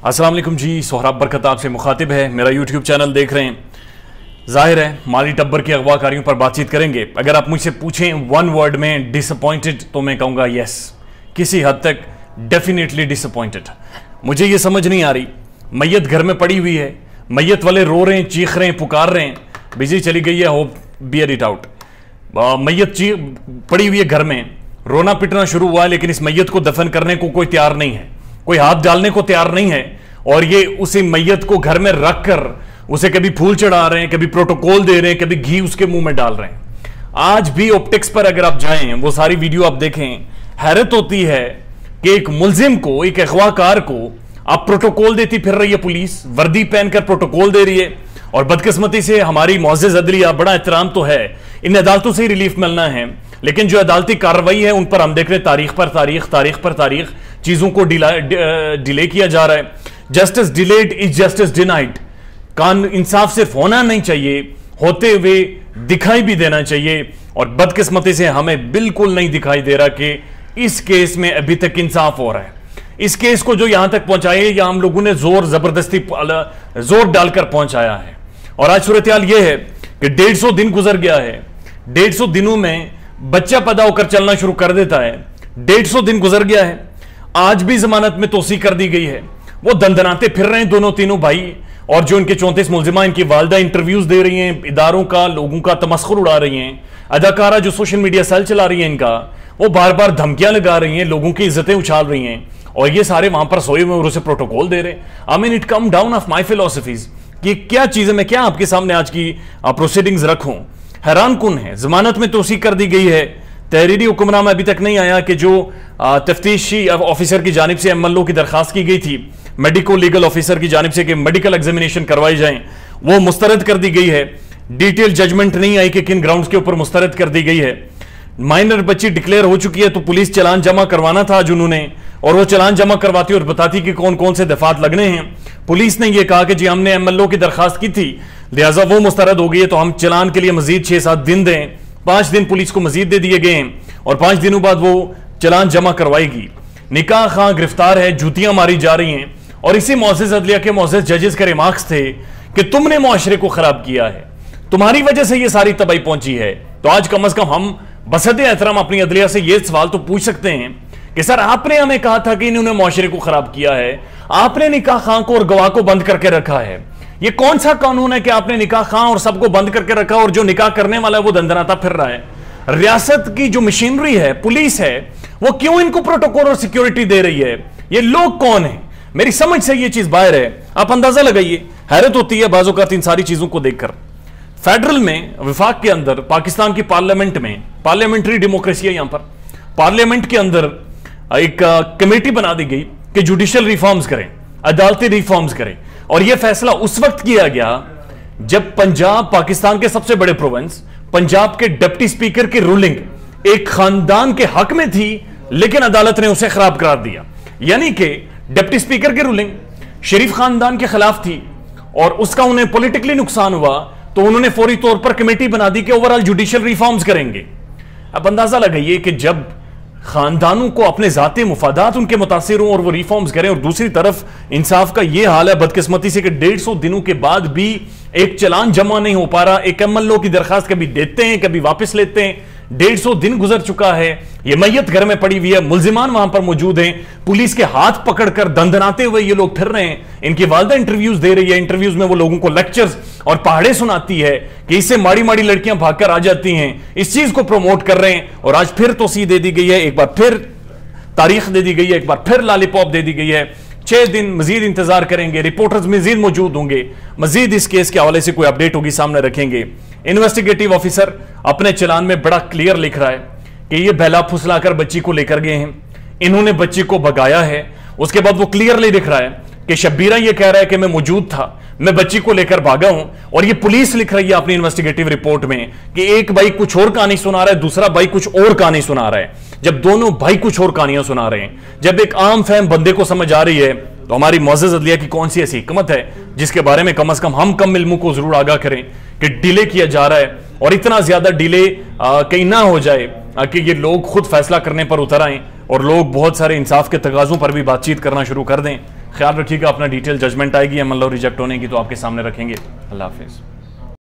अस्सलाम वालेकुम जी, सोहराब बरकत आपसे मुखातिब है। मेरा यूट्यूब चैनल देख रहे हैं। जाहिर है माली टब्बर की अगवाकारियों पर बातचीत करेंगे। अगर आप मुझसे पूछें वन वर्ड में डिसअपॉइंटेड, तो मैं कहूँगा यस, किसी हद तक डेफिनेटली डिसअपॉइंटेड। मुझे ये समझ नहीं आ रही, मैयत घर में पड़ी हुई है, मैयत वाले रो रहे हैं, चीख रहे हैं, पुकार रहे हैं, बिजली चली गई है, होप बियर इट आउट। मैयत पड़ी हुई है घर में, रोना पिटना शुरू हुआ, लेकिन इस मैयत को दफन करने को कोई तैयार नहीं है, कोई हाथ डालने को तैयार नहीं है। और ये उसी मैयत को घर में रखकर उसे कभी फूल चढ़ा रहे हैं, कभी प्रोटोकॉल दे रहे हैं, कभी घी उसके मुंह में डाल रहे हैं। आज भी ऑप्टिक्स पर अगर आप जाएं, वो सारी वीडियो आप देखें, हैरत होती है कि एक मुलजिम को, एक अगवाकार को आप प्रोटोकॉल देती फिर रही है पुलिस, वर्दी पहनकर प्रोटोकॉल दे रही है। और बदकिस्मती से हमारी मुअज़्ज़ज़ अदलिया, बड़ा एहतराम तो है, इन अदालतों से ही रिलीफ मिलना है, लेकिन जो अदालती कार्रवाई है उन पर हम देख रहे हैं तारीख पर तारीख, तारीख पर तारीख, चीजों को डिले किया जा रहा है। Justice delayed is justice denied. इंसाफ सिर्फ होना नहीं चाहिए, होते हुए दिखाई भी देना चाहिए। और बदकिस्मती से हमें बिल्कुल नहीं दिखाई दे रहा कि इस केस में अभी तक इंसाफ हो रहा है। इस केस को जो यहां तक पहुंचाया, या हम लोगों ने जोर डालकर पहुंचाया है। और आज सूरत हाल यह है कि 150 दिन गुजर गया है। 150 दिनों में बच्चा पैदा होकर चलना शुरू कर देता है। 150 दिन गुजर गया है, आज भी जमानत में तोसी कर दी गई है। वो दंदनाते फिर रहे हैं दोनों तीनों भाई, और जो इनके 34 मुलजिमा, इनकी वालदा इंटरव्यूज दे रही हैं, इदारों का, लोगों का तमस्खुर उड़ा रही हैं। अदाकारा जो सोशल मीडिया सेल चला रही है इनका, वो बार बार धमकियां लगा रही हैं, लोगों की इज्जतें उछाल रही हैं, और ये सारे वहां पर सोए हुए और उसे प्रोटोकॉल दे रहे हैं। I mean it come down of my philosophies कि क्या चीज है। मैं क्या आपके सामने आज की प्रोसीडिंग्स रखूं, हैरान कुन है। जमानत में तोसी कर दी गई है, तहरीरी हुक्मनामा अभी तक नहीं आया कि जो तफ्तीशी ऑफिसर की जानिब से एमएलओ की दरखास्त की गई थी, मेडिको लीगल ऑफिसर की जानिब से कि मेडिकल एग्जामिनेशन करवाई जाए, वो मुस्तरद कर दी गई है। डिटेल जजमेंट नहीं आई कि किन ग्राउंड्स के ऊपर मुस्तरद कर दी गई है। माइनर बच्ची डिक्लेयर हो चुकी है, तो पुलिस चलान जमा करवाना था आज उन्होंने, और वो चलान जमा करवाती और बताती कि कौन कौन से दफात लगने हैं। पुलिस ने यह कहा कि जी हमने एमएलओ की दरखास्त की थी, लिहाजा वो मुस्तरद हो गई है, तो हम चलान के लिए मजीद 6-7 दिन दें। 5 दिन पुलिस को मजीद दे दिए गए हैं, और 5 दिनों बाद वो चलान जमा करवाएगी। निकाह खां गिरफ्तार है, जूतियां मारी जा रही हैं, और इसी मुअज़्ज़ज़ अदलिया के मुअज़्ज़ज़ जजेस के रिमार्क्स थे कि तुमने मुआशरे को खराब किया है, तुम्हारी वजह से ये सारी तबाही पहुंची है। तो आज कम से कम हम बसद एहतराम अपनी अदलिया से ये सवाल तो पूछ सकते हैं कि सर, आपने हमें कहा था कि इन्होंने मुआशरे को खराब किया है, आपने निकाह खां को और गवाह को बंद करके रखा है। ये कौन सा कानून है कि आपने निकाह खां और सबको बंद करके रखा, और जो निकाह करने वाला है वो दंदनाता फिर रहा है। रियासत की जो मशीनरी है, पुलिस है, वो क्यों इनको प्रोटोकॉल और सिक्योरिटी दे रही है? ये लोग कौन है? मेरी समझ से ये चीज बाहर है। आप अंदाजा लगाइए, हैरत होती है बाज़ औक़ात इन सारी चीजों को देखकर। फेडरल में, विफाक के अंदर, पाकिस्तान की पार्लियामेंट में, पार्लियामेंट्री डेमोक्रेसी है यहां पर, पार्लियामेंट के अंदर एक कमेटी बना दी गई कि जुडिशियल रिफॉर्म्स करें, अदालती रिफॉर्म्स करें। और यह फैसला उस वक्त किया गया जब पंजाब, पाकिस्तान के सबसे बड़े प्रोविंस, पंजाब के डिप्टी स्पीकर की रूलिंग एक खानदान के हक में थी, लेकिन अदालत ने उसे खराब करार दिया। यानी कि डिप्टी स्पीकर की रूलिंग शरीफ खानदान के खिलाफ थी, और उसका उन्हें पॉलिटिकली नुकसान हुआ, तो उन्होंने फौरी तौर पर कमेटी बना दी कि ओवरऑल जुडिशियल रिफॉर्म्स करेंगे। अब अंदाजा लगाइए कि जब खानदानों को अपने जाती मुफादात उनके मुतासिर हों और वो रिफॉर्म्स करें, और दूसरी तरफ इंसाफ का ये हाल है बदकिस्मती से कि 150 दिनों के बाद भी एक चलान जमा नहीं हो पा रहा। एक एमएलओ की दरखास्त कभी देते हैं, कभी वापस लेते हैं। 150 दिन गुजर चुका है, ये मैयत घर में पड़ी हुई है, मुलजिमान वहां पर मौजूद हैं, पुलिस के हाथ पकड़कर दंदनाते हुए ये लोग फिर रहे हैं। इनकी वालदा इंटरव्यूज दे रही है, इंटरव्यूज में वो लोगों को लेक्चर्स और पहाड़े सुनाती है कि इससे माड़ी माड़ी लड़कियां भागकर आ जाती हैं। इस चीज को प्रमोट कर रहे हैं, और आज फिर तोसी दे दी गई है, एक बार फिर तारीख दे दी गई है, एक बार फिर लॉलीपॉप दे दी गई है। 6 दिन मजीद इंतजार करेंगे, रिपोर्टर्स मजीद मौजूद होंगे, मजीद इस केस के हवाले से कोई अपडेट होगी सामने रखेंगे। इन्वेस्टिगेटिव ऑफिसर अपने चलान में बड़ा क्लियर लिख रहा है कि ये बहला फुसलाकर बच्ची को लेकर गए हैं, इन्होंने बच्ची को भगाया है। उसके बाद वो क्लियरली लिख रहा है कि शब्बीरा ये कह रहा है कि मैं मौजूद था, मैं बच्ची को लेकर भागा हूं। और ये पुलिस लिख रही है अपनी इन्वेस्टिगेटिव रिपोर्ट में कि एक भाई कुछ और कहानी सुना रहा है, दूसरा भाई कुछ और कहानी सुना रहा है। जब दोनों भाई कुछ और कहानियां सुना रहे हैं, जब एक आम फहम बंदे को समझ आ रही है, तो हमारी मुअज़्ज़ज़ अदलिया की कौन सी ऐसी हिकमत है जिसके बारे में कम से कम हम कम इल्मों को जरूर आगाह करें कि डिले किया जा रहा है, और इतना ज्यादा डिले कहीं ना हो जाए कि ये लोग खुद फैसला करने पर उतर आए और लोग बहुत सारे इंसाफ के तकाजों पर भी बातचीत करना शुरू कर दें। ख्याल रखिएगा अपना। डिटेल जजमेंट आएगी, मान लो रिजेक्ट होने की तो आपके सामने रखेंगे। अल्लाह हाफिज़।